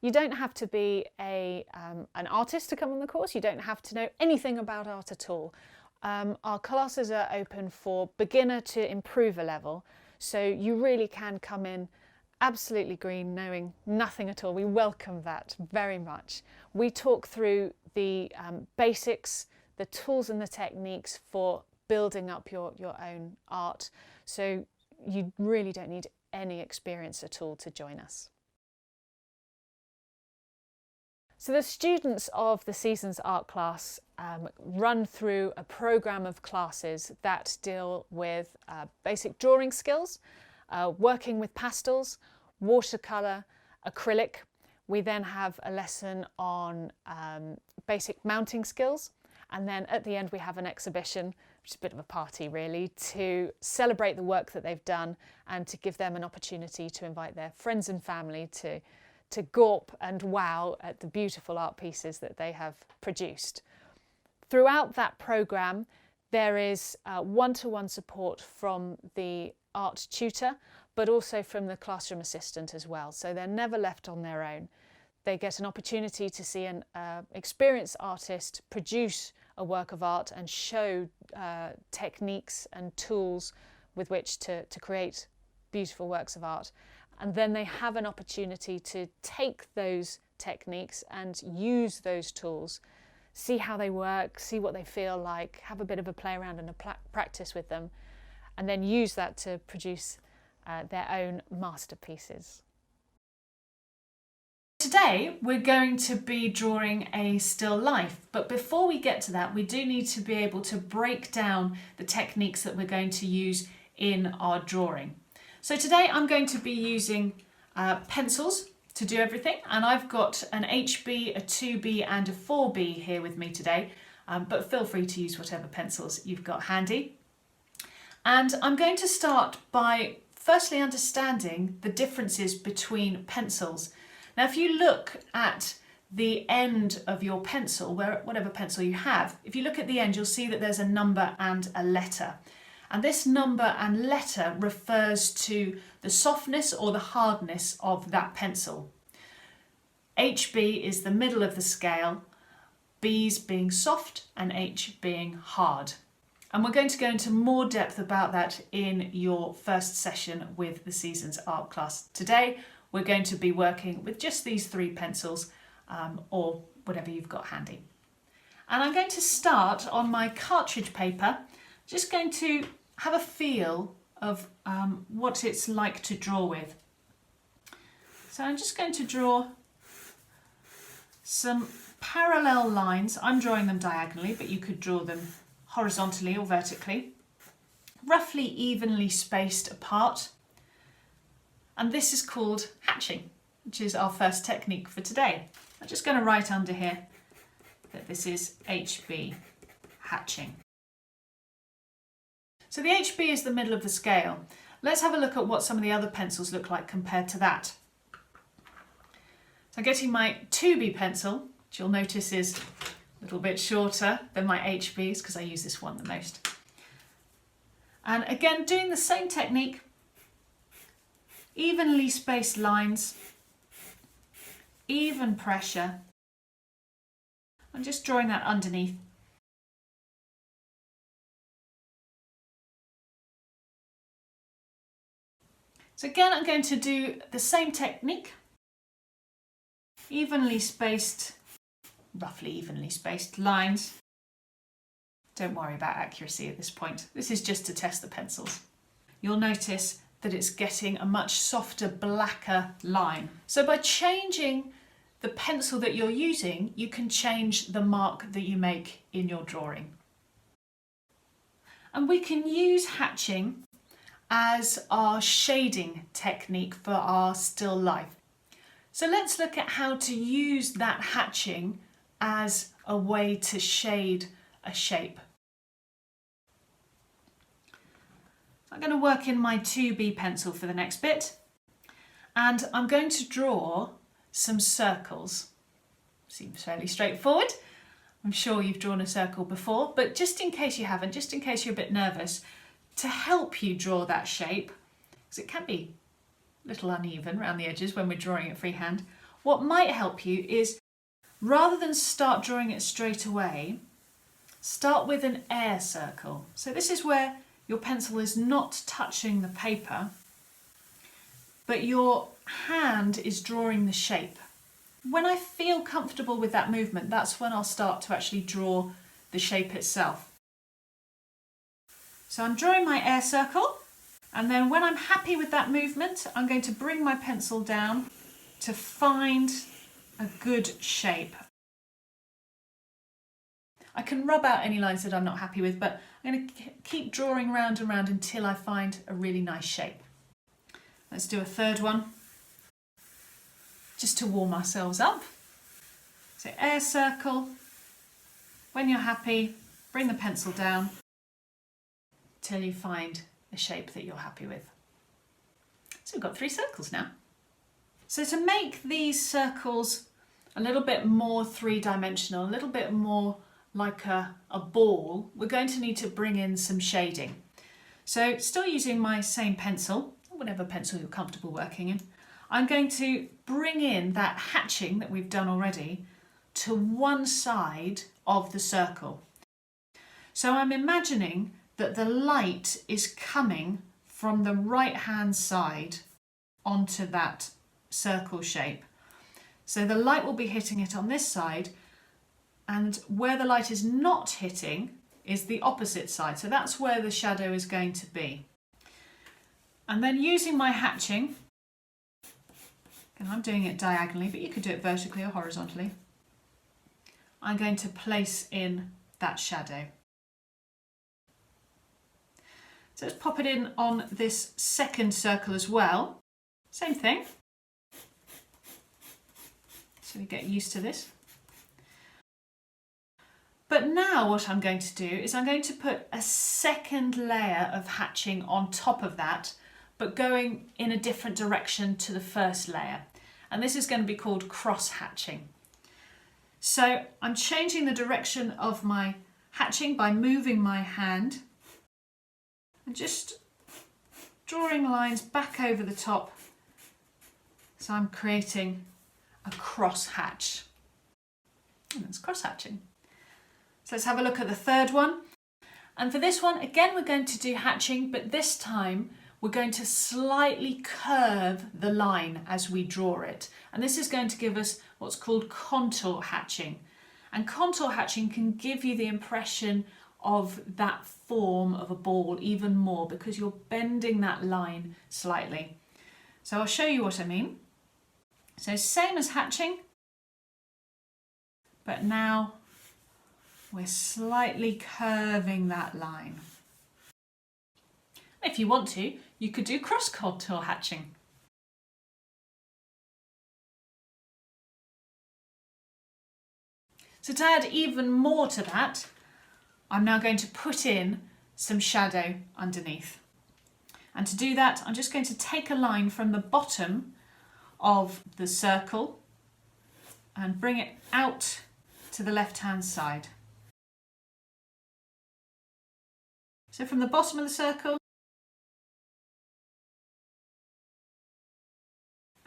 You don't have to be an artist to come on the course. You don't have to know anything about art at all. Our classes are open for beginner to improver level, so you really can come in absolutely green, knowing nothing at all. We welcome that very much. We talk through the basics, the tools and the techniques for building up your own art, so you really don't need any experience at all to join us. So the students of the Seasons Art class run through a programme of classes that deal with basic drawing skills, working with pastels, watercolour, acrylic. We then have a lesson on basic mounting skills, and then at the end we have an exhibition, which is a bit of a party really, to celebrate the work that they've done and to give them an opportunity to invite their friends and family to gawp and wow at the beautiful art pieces that they have produced. Throughout that programme, there is one-to-one support from the art tutor, but also from the classroom assistant as well. So they're never left on their own. They get an opportunity to see an experienced artist produce a work of art and show techniques and tools with which to create beautiful works of art. And then they have an opportunity to take those techniques and use those tools, see how they work, see what they feel like, have a bit of a play around and a practice with them, and then use that to produce their own masterpieces. Today we're going to be drawing a still life, but before we get to that we do need to be able to break down the techniques that we're going to use in our drawing. So today I'm going to be using pencils to do everything, and I've got an HB, a 2B and a 4B here with me today, but feel free to use whatever pencils you've got handy. And I'm going to start by firstly understanding the differences between pencils. Now if you look at the end of your pencil, whatever pencil you have, if you look at the end you'll see that there's a number and a letter. And this number and letter refers to the softness or the hardness of that pencil. HB is the middle of the scale, B's being soft and H being hard. And we're going to go into more depth about that in your first session with the Seasons Art class. Today we're going to be working with just these three pencils or whatever you've got handy. And I'm going to start on my cartridge paper, just going to have a feel of what it's like to draw with. So I'm just going to draw some parallel lines. I'm drawing them diagonally, but you could draw them horizontally or vertically, roughly evenly spaced apart. And this is called hatching, which is our first technique for today. I'm just going to write under here that this is HB, hatching. So the HB is the middle of the scale. Let's have a look at what some of the other pencils look like compared to that. So I'm getting my 2B pencil, which you'll notice is a little bit shorter than my HBs because I use this one the most. And again, doing the same technique, evenly spaced lines, even pressure. I'm just drawing that underneath. So again, I'm going to do the same technique, evenly spaced, roughly evenly spaced lines. Don't worry about accuracy at this point. This is just to test the pencils. You'll notice that it's getting a much softer, blacker line. So by changing the pencil that you're using, you can change the mark that you make in your drawing. And we can use hatching as our shading technique for our still life. So let's look at how to use that hatching as a way to shade a shape. I'm going to work in my 2B pencil for the next bit, and I'm going to draw some circles. So Seems fairly straightforward. I'm sure you've drawn a circle before, but just in case you haven't, just in case you're a bit nervous, to help you draw that shape, because it can be a little uneven around the edges when we're drawing it freehand, what might help you is, rather than start drawing it straight away, start with an air circle. So this is where your pencil is not touching the paper, but your hand is drawing the shape. When I feel comfortable with that movement, that's when I'll start to actually draw the shape itself. So I'm drawing my air circle, and then when I'm happy with that movement, I'm going to bring my pencil down to find a good shape. I can rub out any lines that I'm not happy with, but I'm going to keep drawing round and round until I find a really nice shape. Let's do a third one, just to warm ourselves up. So air circle, when you're happy, bring the pencil down till you find a shape that you're happy with. So we've got 3 circles now. So to make these circles a little bit more three-dimensional, a little bit more like a ball, we're going to need to bring in some shading. So still using my same pencil, whatever pencil you're comfortable working in, I'm going to bring in that hatching that we've done already to one side of the circle. So I'm imagining that the light is coming from the right hand side onto that circle shape. So the light will be hitting it on this side, and where the light is not hitting is the opposite side. So that's where the shadow is going to be. And then using my hatching, and I'm doing it diagonally, but you could do it vertically or horizontally, I'm going to place in that shadow. So let's pop it in on this second circle as well. Same thing. So we get used to this. But now what I'm going to do is I'm going to put a second layer of hatching on top of that, but going in a different direction to the first layer. And this is going to be called cross hatching. So I'm changing the direction of my hatching by moving my hand and just drawing lines back over the top. So I'm creating a cross hatch. And that's cross hatching. So let's have a look at the third one. And for this one, again, we're going to do hatching, but this time we're going to slightly curve the line as we draw it. And this is going to give us what's called contour hatching. And contour hatching can give you the impression of that form of a ball even more because you're bending that line slightly. So I'll show you what I mean. So same as hatching, but now we're slightly curving that line. If you want to, you could do cross contour hatching. So to add even more to that, I'm now going to put in some shadow underneath. And to do that, I'm just going to take a line from the bottom of the circle and bring it out to the left-hand side. So from the bottom of the circle,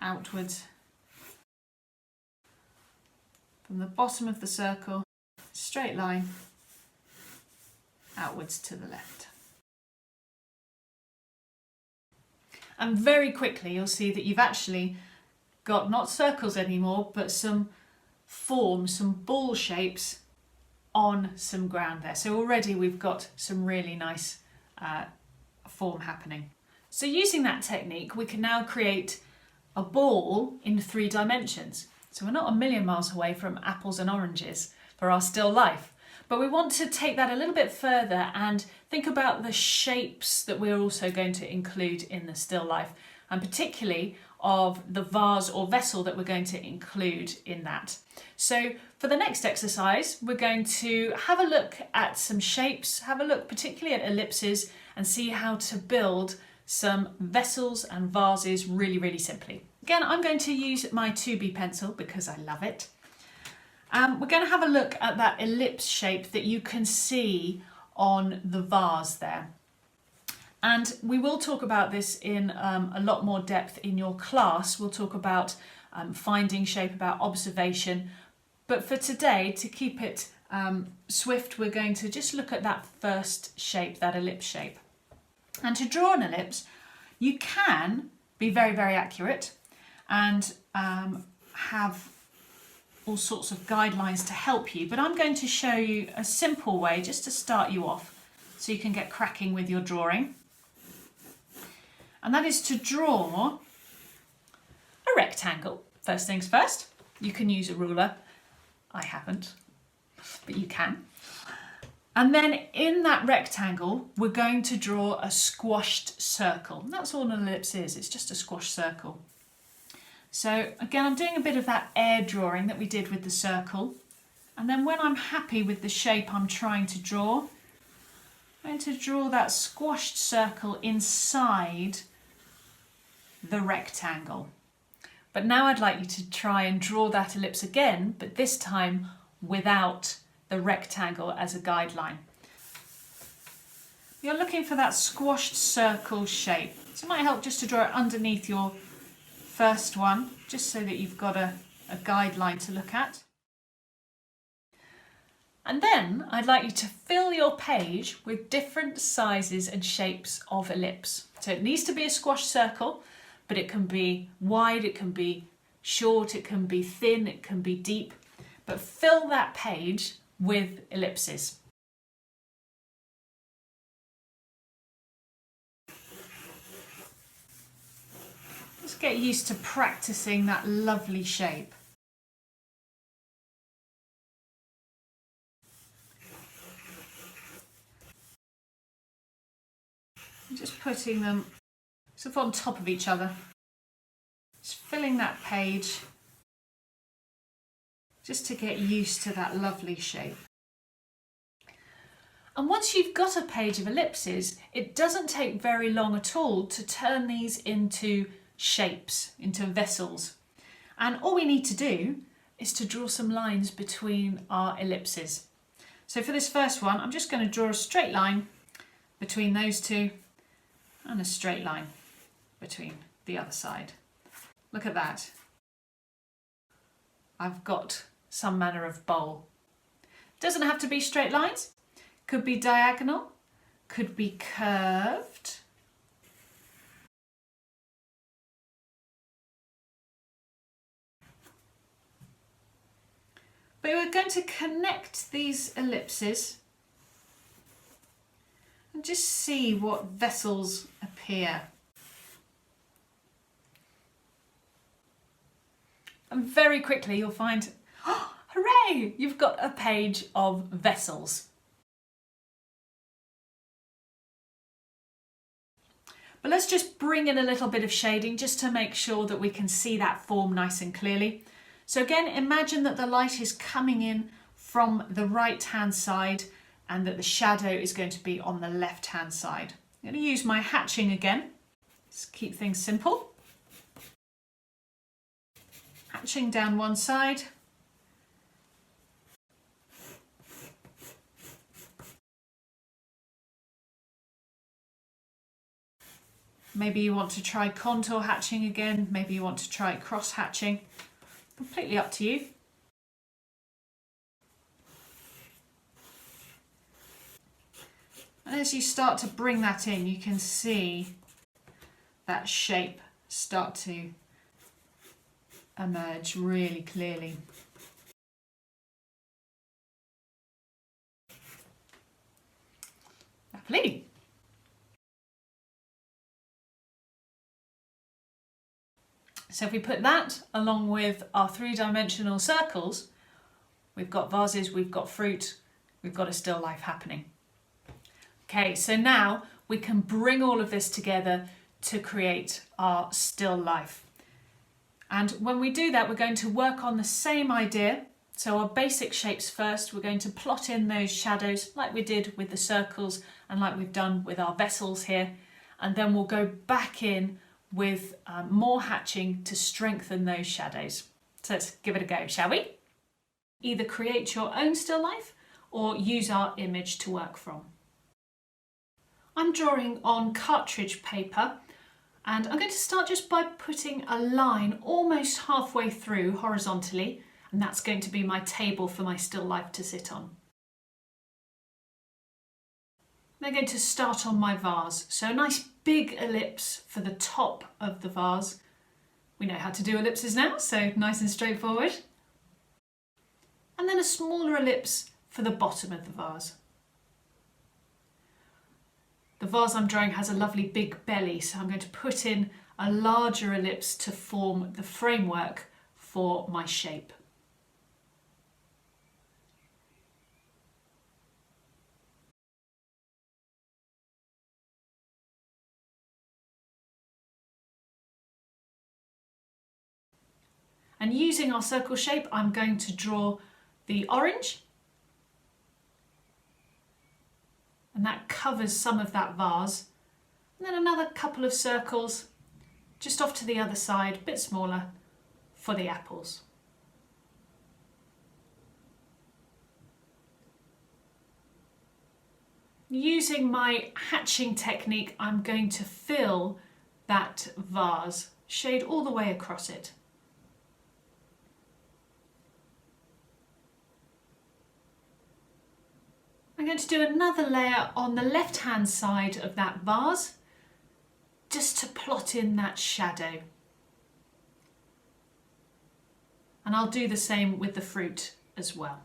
outwards, from the bottom of the circle, straight line, outwards to the left. And very quickly you'll see that you've actually got not circles anymore, but some forms, some ball shapes on some ground there. So already we've got some really nice form happening. So using that technique, we can now create a ball in 3 dimensions. So we're not a million miles away from apples and oranges for our still life. But we want to take that a little bit further and think about the shapes that we're also going to include in the still life, and particularly of the vase or vessel that we're going to include in that. So for the next exercise, we're going to have a look at some shapes, have a look particularly at ellipses, and see how to build some vessels and vases really, really simply. Again, I'm going to use my 2B pencil because I love it. We're going to have a look at that ellipse shape that you can see on the vase there. And we will talk about this in a lot more depth in your class. We'll talk about finding shape, about observation. But for today, to keep it swift, we're going to just look at that first shape, that ellipse shape. And to draw an ellipse, you can be very, very accurate and have all sorts of guidelines to help you. But I'm going to show you a simple way just to start you off so you can get cracking with your drawing. And that is to draw a rectangle. First things first, you can use a ruler. I haven't, but you can. And then in that rectangle, we're going to draw a squashed circle. And that's all an ellipse is, it's just a squashed circle. So again, I'm doing a bit of that air drawing that we did with the circle. And then when I'm happy with the shape I'm trying to draw, I'm going to draw that squashed circle inside the rectangle. But now I'd like you to try and draw that ellipse again, but this time without the rectangle as a guideline. You're looking for that squashed circle shape. So it might help just to draw it underneath your first one, just so that you've got a guideline to look at. And then I'd like you to fill your page with different sizes and shapes of ellipse. So it needs to be a squashed circle, but it can be wide, it can be short, it can be thin, it can be deep. But fill that page with ellipses. Just get used to practicing that lovely shape. Just putting them sort of on top of each other. Just filling that page just to get used to that lovely shape. And once you've got a page of ellipses, it doesn't take very long at all to turn these into shapes, into vessels. And all we need to do is to draw some lines between our ellipses. So for this first one, I'm just going to draw a straight line between those two and a straight line between the other side. Look at that. I've got some manner of bowl. Doesn't have to be straight lines. Could be diagonal, could be curved. But we're going to connect these ellipses and just see what vessels appear. And very quickly you'll find, oh, hooray, you've got a page of vessels. But let's just bring in a little bit of shading just to make sure that we can see that form nice and clearly. So again, imagine that the light is coming in from the right hand side and that the shadow is going to be on the left hand side. I'm going to use my hatching again. Let's keep things simple. Hatching down one side. Maybe you want to try contour hatching again, maybe you want to try cross hatching. Completely up to you. And as you start to bring that in, you can see that shape start to emerge really clearly. Lovely. So if we put that along with our three-dimensional circles, we've got vases, we've got fruit, we've got a still life happening. Okay, so now we can bring all of this together to create our still life. And when we do that, we're going to work on the same idea. So our basic shapes first, we're going to plot in those shadows like we did with the circles and like we've done with our vessels here. And then we'll go back in with more hatching to strengthen those shadows. So let's give it a go, shall we? Either create your own still life or use our image to work from. I'm drawing on cartridge paper, and I'm going to start just by putting a line almost halfway through horizontally, and that's going to be my table for my still life to sit on. I'm going to start on my vase, so a nice big ellipse for the top of the vase. We know how to do ellipses now, so nice and straightforward. And then a smaller ellipse for the bottom of the vase. The vase I'm drawing has a lovely big belly, so I'm going to put in a larger ellipse to form the framework for my shape. And using our circle shape, I'm going to draw the orange, and that covers some of that vase. And then another couple of circles just off to the other side, a bit smaller, for the apples. Using my hatching technique, I'm going to fill that vase, shade all the way across it. I'm going to do another layer on the left-hand side of that vase, just to plot in that shadow. And I'll do the same with the fruit as well.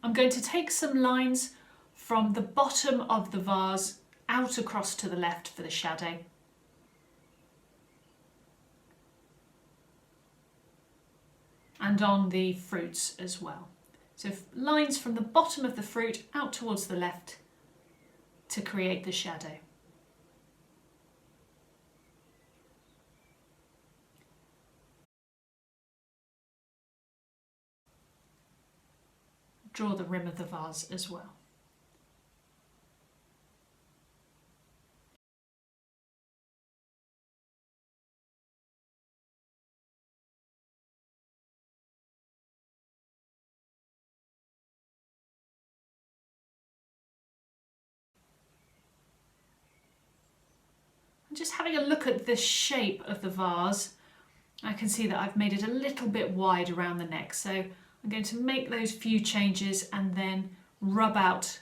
I'm going to take some lines from the bottom of the vase out across to the left for the shadow. And on the fruits as well. So lines from the bottom of the fruit out towards the left to create the shadow. Draw the rim of the vase as well. Just having a look at the shape of the vase, I can see that I've made it a little bit wide around the neck. So I'm going to make those few changes and then rub out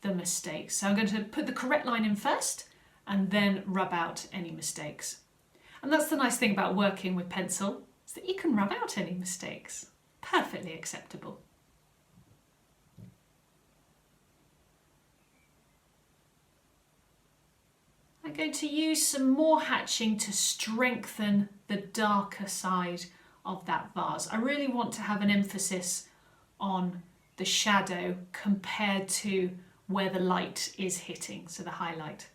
the mistakes. So I'm going to put the correct line in first and then rub out any mistakes. And that's the nice thing about working with pencil, is that you can rub out any mistakes. Perfectly acceptable. I'm going to use some more hatching to strengthen the darker side of that vase. I really want to have an emphasis on the shadow compared to where the light is hitting, so the highlight.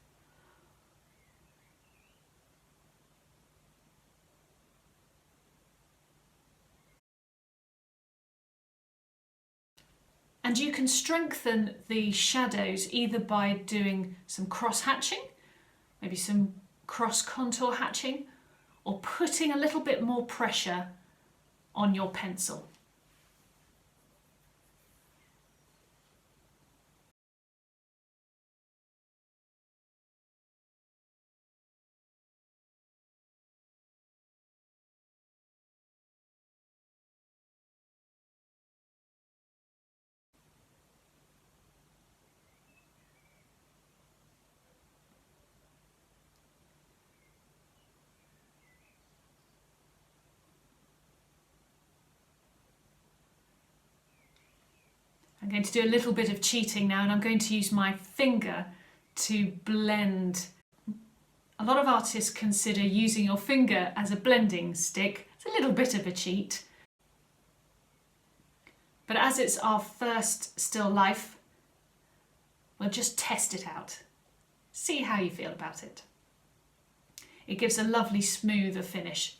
And you can strengthen the shadows either by doing some cross hatching, maybe some cross contour hatching, or putting a little bit more pressure on your pencil. I'm going to do a little bit of cheating now, and I'm going to use my finger to blend. A lot of artists consider using your finger as a blending stick. It's a little bit of a cheat. But as it's our first still life, we'll just test it out. See how you feel about it. It gives a lovely smoother finish.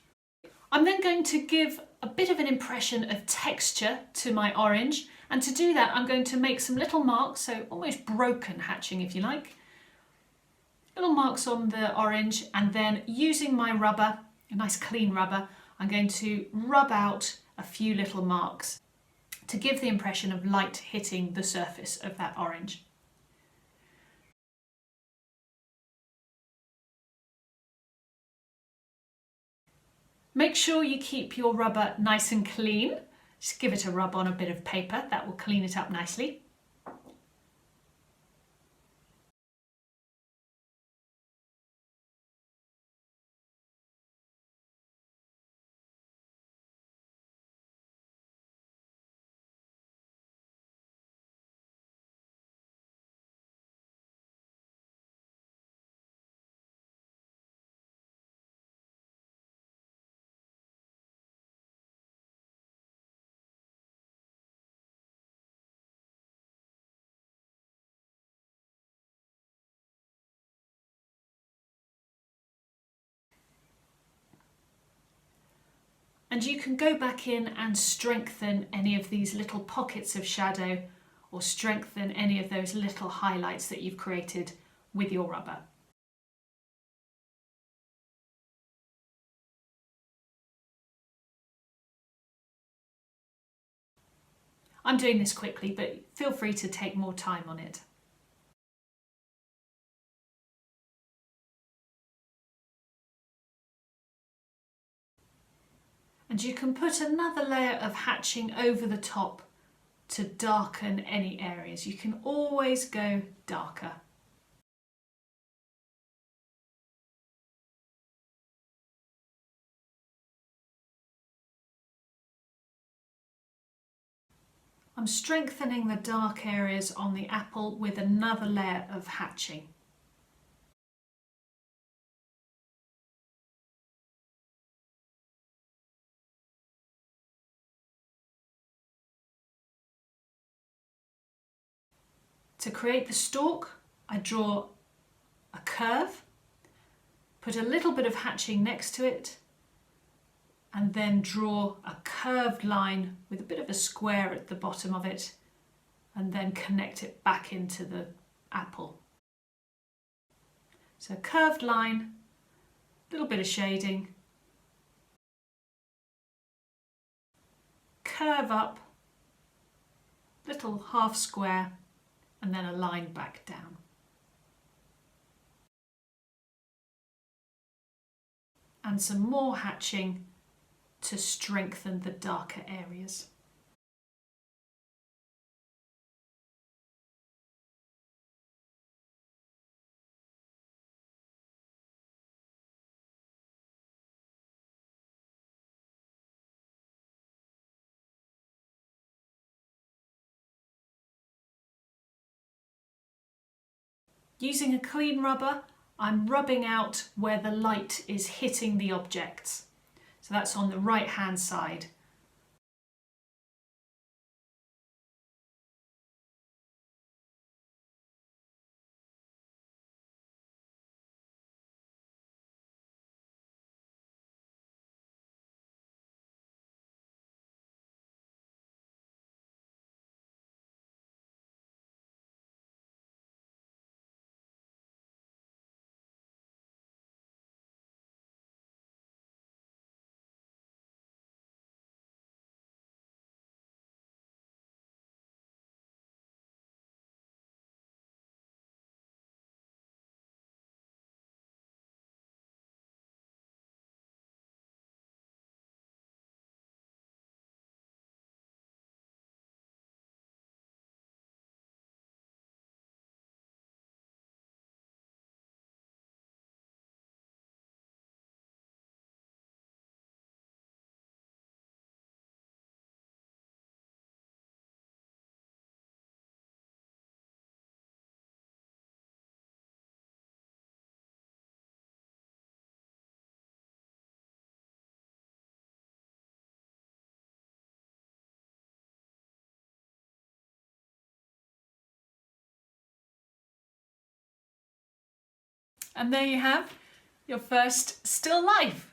I'm then going to give a bit of an impression of texture to my orange, And to do that, I'm going to make some little marks, so almost broken hatching if you like. Little marks on the orange, and then using my rubber, a nice clean rubber, I'm going to rub out a few little marks to give the impression of light hitting the surface of that orange. Make sure you keep your rubber nice and clean. Just give it a rub on a bit of paper, that will clean it up nicely. And you can go back in and strengthen any of these little pockets of shadow, or strengthen any of those little highlights that you've created with your rubber. I'm doing this quickly, but feel free to take more time on it. And you can put another layer of hatching over the top to darken any areas. You can always go darker. I'm strengthening the dark areas on the apple with another layer of hatching. To create the stalk, I draw a curve, put a little bit of hatching next to it, and then draw a curved line with a bit of a square at the bottom of it, and then connect it back into the apple. So curved line, a little bit of shading, curve up, little half square, and then a line back down. And some more hatching to strengthen the darker areas. Using a clean rubber, I'm rubbing out where the light is hitting the objects. So that's on the right hand side. And there you have your first still life.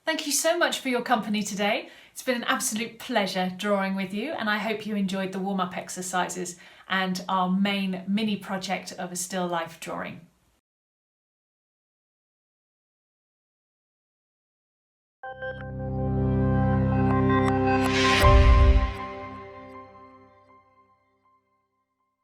Thank you so much for your company today. It's been an absolute pleasure drawing with you, and I hope you enjoyed the warm-up exercises and our main mini project of a still life drawing.